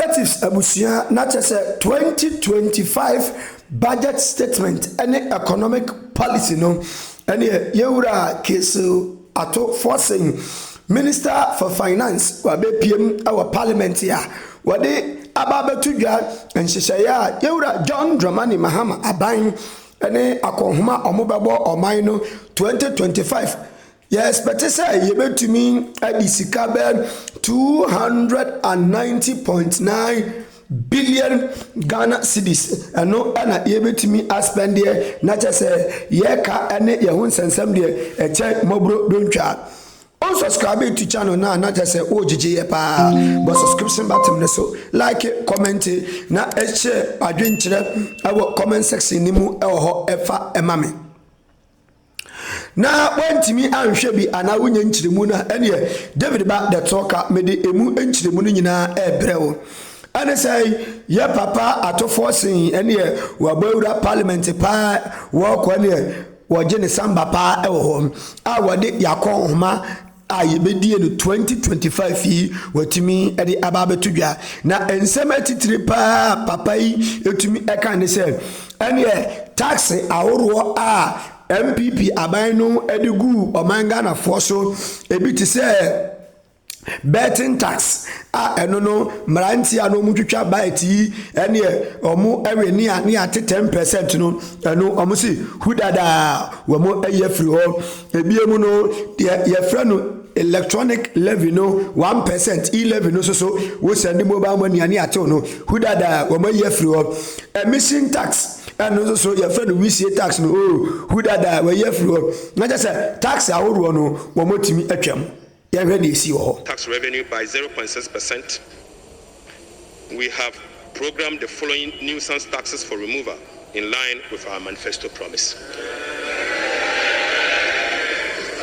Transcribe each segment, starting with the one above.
relatives abusia na chese 2025 budget statement and economic policy no and yewura Cassiel Ato Forson Minister for Finance wa be PM our parliament here wade ababetu dwa nhyehyaya yewura John Dramani Mahama aban ene akonhoma omobebo oman no 2025 expect say yebetumi adisika be 290.9 billion Ghana cedis no ana yebetumi aspend there na say yeka ene yehun sensem there eche mobro dontwa on subscribe to channel na just say ojije pa but subscription button so like comment na share adwenkyere our comment section ni mu ho efa emame na wantimi anhwe bi ana wonya nkyiremu na ene David ba the talker mede emu nkyiremu no nyina ebrewo ane say ye papa Ato Forson ene wabawura parliament pa wo ko ne wo gene samba pa ewo ho a wode yakonhoma ayebedie no 2025 yi watimi ede ababetu dwa na ensem atitire pa papa yi etumi eka ne se ene tax aworo a MPP aban no ede gu omanga na foso ebi ti se betting tax eno no mranti ano mutwitwa baiti ene omo eweni a ne ate 10% no eno omo si hudada wamo ayefri ho ebiemu no ye fra no electronic levy no 1% E-Levy no so we send mobile money ani ate no hudada wamo ayefri ho emission tax and so your friend we see tax no who that we hear from na just say tax aworo no wo motimi atwam ya ready see wo tax revenue by 0.6%. We have programmed the following nuisance taxes for removal in line with our manifesto promise.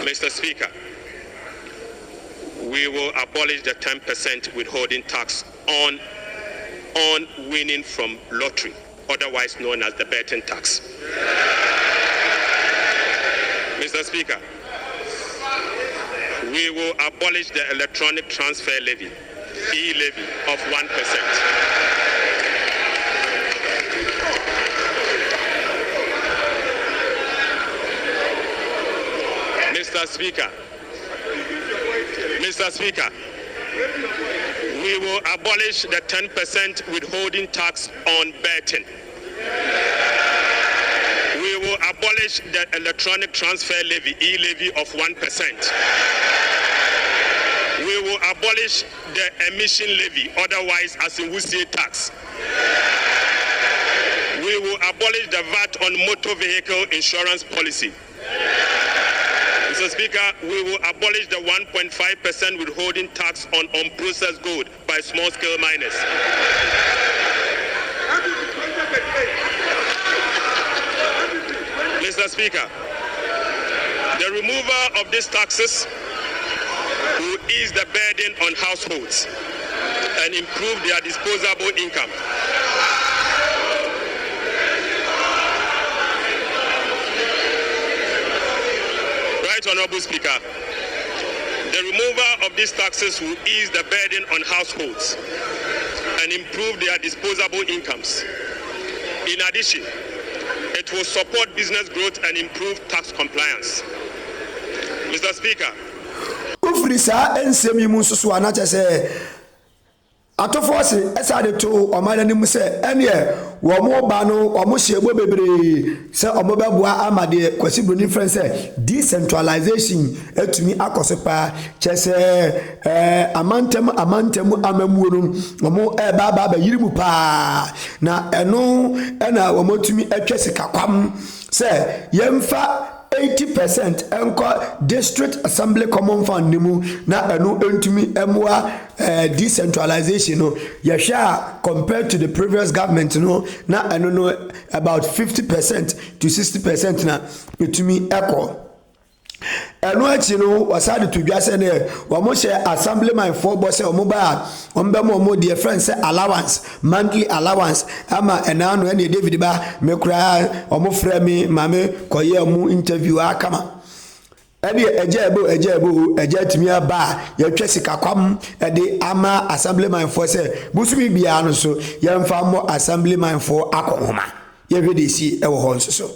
Mr. Speaker, we will abolish the 10% withholding tax on winning from lottery, otherwise known as the betting tax. Mr. Speaker, we will abolish the electronic transfer levy, E-Levy, of 1%. Mr. Speaker, we will abolish the 10% withholding tax on betting. We will abolish the electronic transfer levy, E-Levy, of 1%. We will abolish the emission levy, otherwise as in Wusie tax. We will abolish the VAT on motor vehicle insurance policy. Mr. Speaker, we will abolish the 1.5% withholding tax on unprocessed gold by small-scale miners. Mr. Speaker, the removal of these taxes will ease the burden on households and improve their disposable income. Right, Honorable Speaker, the removal of these taxes will ease the burden on households and improve their disposable incomes. In addition, it will support business growth and improve tax compliance. Mr. Speaker, Ufrisa ensemi mususu anache se Ato Forson esade to omada ni mu se ene wo mo ba no wo mo hyebo bebre se omo beboa amade kwasi broni friend se decentralization etumi akosepa chese amantem amamuo no omo ba yirimu pa na eno na wo motumi atwa sikakwam se yemfa 80% enko district assembly common fund nimu na enu entumi emwa decentralization no yesha compared to the previous government no na enu no about 50% to 60% na etumi eko enu achi no wasade to dwase ne wo mo share assemblyman for boss o mo ba o mbemo mo dear friend say allowance monthly allowance ama enano ene David ba me kura o mo frɛ me mame koye mu interview akama ɛne ɛgya tumi aba yɛtwa sika kwam ɛde ama assemblyman for sɛ busumi bia no so yɛmfa mmɔ assemblyman for akɔhoma yɛhwɛ de si ɛwɔ hɔ nso so.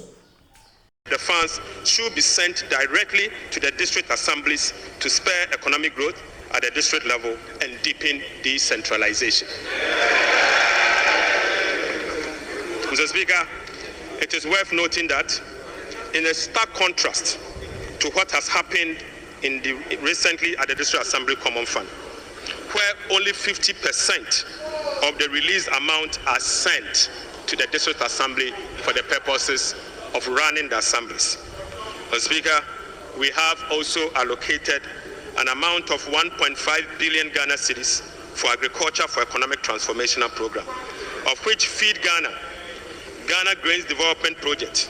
The funds should be sent directly to the district assemblies to spur economic growth at the district level and deepen decentralization. Mr. Speaker, it is worth noting that in a stark contrast to what has happened recently at the District Assembly Common Fund, where only 50% of the released amount are sent to the District Assembly for the purposes of running the assemblies. Mr. Speaker, we have also allocated an amount of 1.5 billion Ghana cedis for Agriculture for Economic Transformation Program, of which Feed Ghana, Ghana Grains Development Project,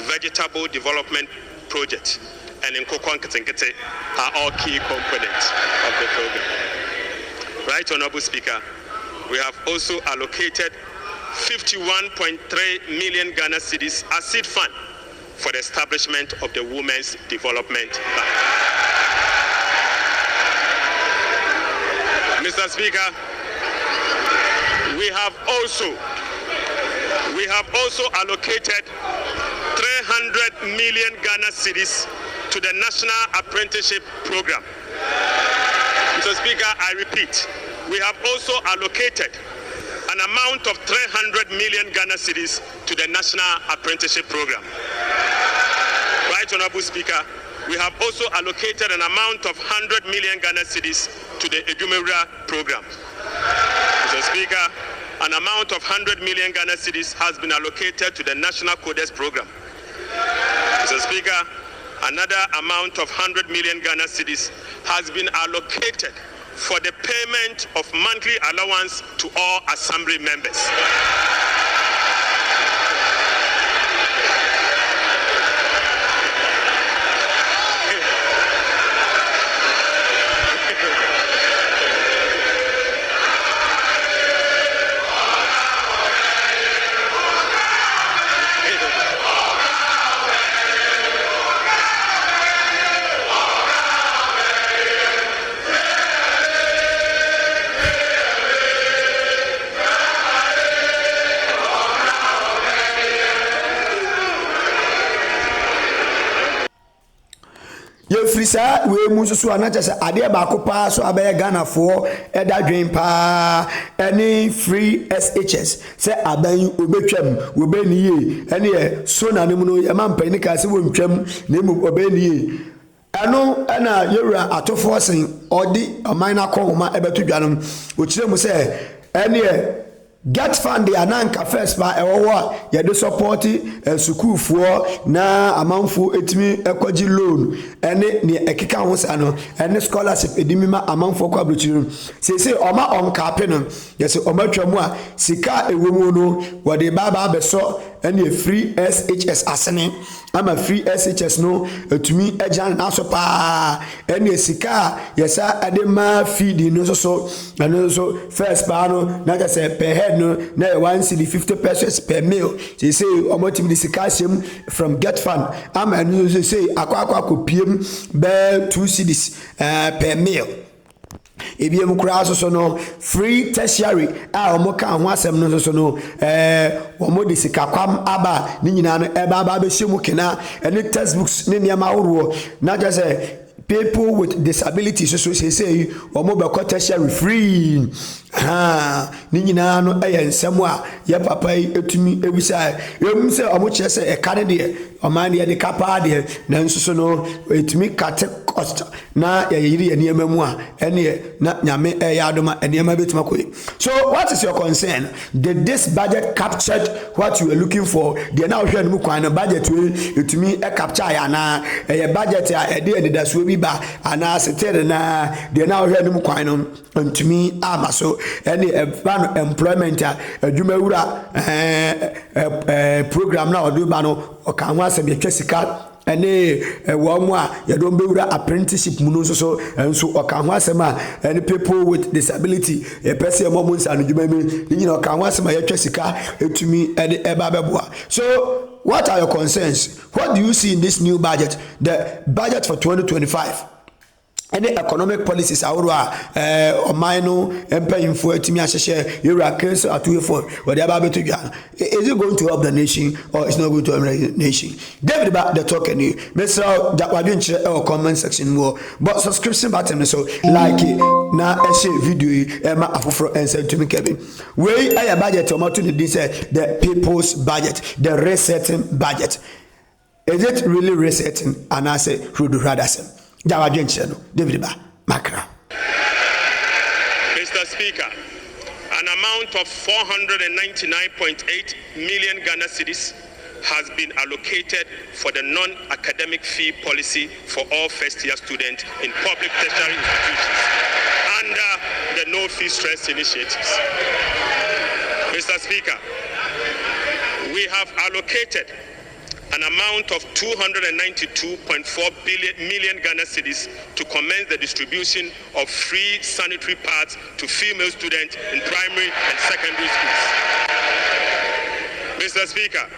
Vegetable Development Project, and Nkoko Nketenkete are all key components of the program. Right, Honorable Speaker, we have also allocated 51.3 million Ghana cedis as seed fund for the establishment of the Women's Development Bank. Mr. Speaker, we have also allocated 300 million Ghana cedis to the National Apprenticeship Program. Mr. Speaker, I repeat, we have also allocated an amount of 300 million Ghana cedis to the National Apprenticeship Program. Right, Honorable Speaker, we have also allocated an amount of 100 million Ghana cedis to the Edumewura Program. Mr. Speaker, an amount of 100 million Ghana cedis has been allocated to the National Codes Program. Mr. Speaker, another amount of 100 million Ghana cedis has been allocated for the payment of monthly allowance to all assembly members. Frisa we mu so anacha se ade ba ko pa so abaye Ghana for eda dwen pa any free SHS se aban obetwam we be ni ye ene ye so na ne mu no ye mampani ka se wontwam na mu obeni ye ano na yewura Ato Forson odi oman na kohoma ebeto dwanom o kire mu se ene ye get fund the ananka first ba ewo ye do support school for na amanfo etimi ekogi loan ene ne ekeka ho sa no ene scholarship edimima amanfo kwa abrochiri se oma on cape no ye se oma twamu a sika ewomu no wode baba beso ene free SHS asene ama free SHS no etumi ejan na so pa ene sika yesa adema feed no so first ba no na ga se per head no na 150 pesos per meal say omotimi the Cassiel from get fund ama no say akwa kopiem be 2 cedis per meal ebiem kura so no free tertiary a omoka ho asem no so no omo de sika kwam aba ni nyina no eba aba be hyemu kena any textbooks ni niam ahoro na just people with disabilities so say omo be tertiary free ni nyina no ensem a ye papa etumi ewisa yem se omo kire se e kare de oman de de kapa de na nso so no etumi kate cost na ye yiri ye niam mu a ene na nyame ya adoma enema betuma koyi. So what is your concern? Did this budget captured what you were looking for? The now hwe no kwan no budget we etumi e capture ya na e budget a e de da so bi ba ana setere na the now hwe no kwan no ntumi amaso any employment adwumawura program na odo ba no oka ho asem ye twesika ene wo mu a ye don bewura apprenticeship mu no so enso oka ho asem a any people with disability e person mo nsa no dwuma mi nyina oka ho asem a ye twesika etumi ene eba beboa. So what are your concerns? What do you see in this new budget, the budget for 2025? Any economic policies ahorow a omino empayinfo atimi ahyehye yura Cassiel Ato Forson or the ababeto dwa. Is it going to help the nation or it's not going to help the nation? David ba the talk any Mr. Wadwen kire or comment section mo but subscription button so like na share video ma afoforo and to me Kevin we aya budget o mato dey say the people's budget, the resetting budget. Is it really resetting? And I say Rudu Radasem David Makra. Mr. Speaker, an amount of 499.8 million Ghana cedis has been allocated for the non-academic fee policy for all first-year students in public tertiary institutions under the No Fee Stress initiatives. Mr. Speaker, we have allocated an amount of 292.4 million Ghana cedis to commence the distribution of free sanitary pads to female students in primary and secondary schools. Mr. Speaker,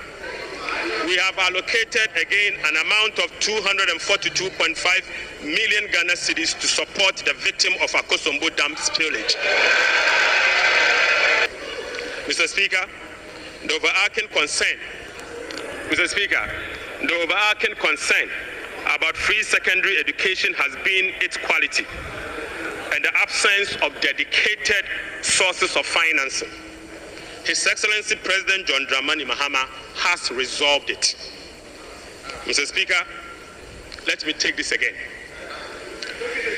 we have allocated again an amount of 242.5 million Ghana cedis to support the victim of Akosombo Dam spillage. Mr. Speaker, the overarching concern about free secondary education has been its quality and the absence of dedicated sources of financing. His Excellency President John Dramani Mahama has resolved it. Mr. Speaker, let me take this again.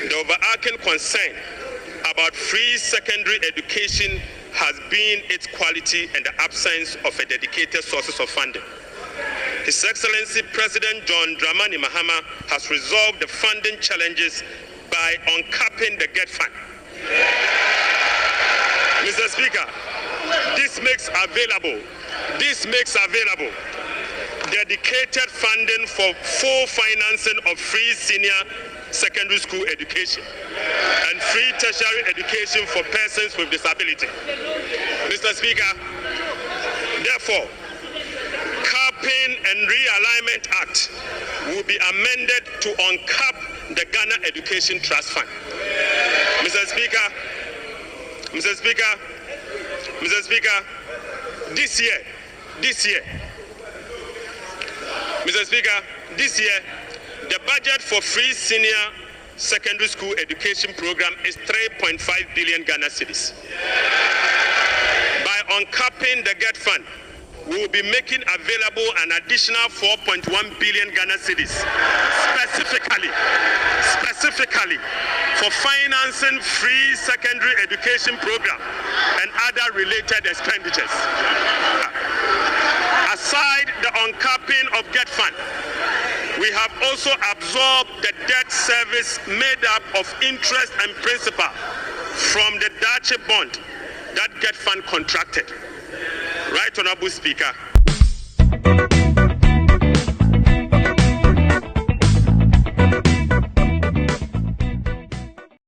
The overarching concern about free secondary education has been its quality and the absence of a dedicated sources of funding. His Excellency President John Dramani Mahama has resolved the funding challenges by uncapping the GET fund. Mr. Speaker, this makes available dedicated funding for full financing of free senior secondary school education and free tertiary education for persons with disability. Mr. Speaker, therefore, Capping and Realignment Act will be amended to uncap the Ghana Education Trust Fund. Mr. Speaker, this year, the budget for free senior secondary school education program is 3.5 billion Ghana cedis. By uncapping the GET fund, we will be making available an additional 4.1 billion Ghana cedis specifically for financing free secondary education program and other related expenditures. Aside the uncapping of GET fund, we have also absorbed the debt service made up of interest and principal from the Dache bond that GET fund contracted. Right, Honorable Speaker.